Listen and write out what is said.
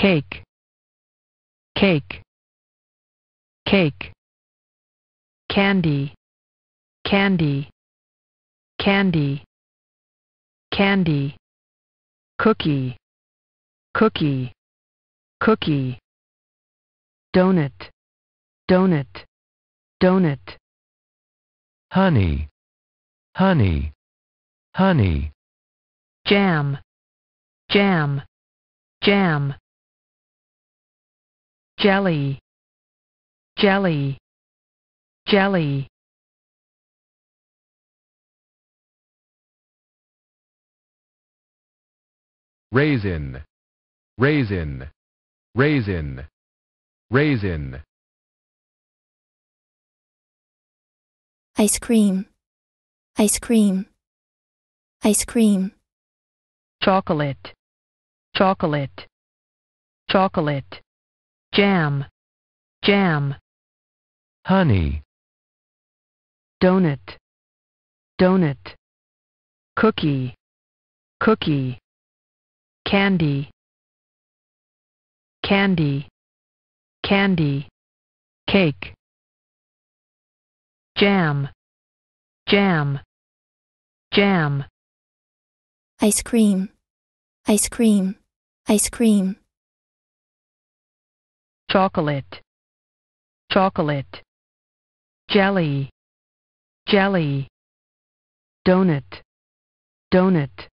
cake, cake, cake. Candy, candy, candy, candy. Cookie, cookie, cookie. Donut, donut, donut. Honey, honey, honey. Jam, jam, jam. Jelly, jelly, jelly. Raisin, raisin, raisin, raisin. Ice cream, ice cream, ice cream. Chocolate, chocolate, chocolate. Jam, jam. Honey, Donut, donut. Cookie, cookie. Candy, candy, candy. Cake. Jam, jam, jam. Ice cream, ice cream, ice cream. Chocolate, chocolate. Jelly, jelly. Donut, donut.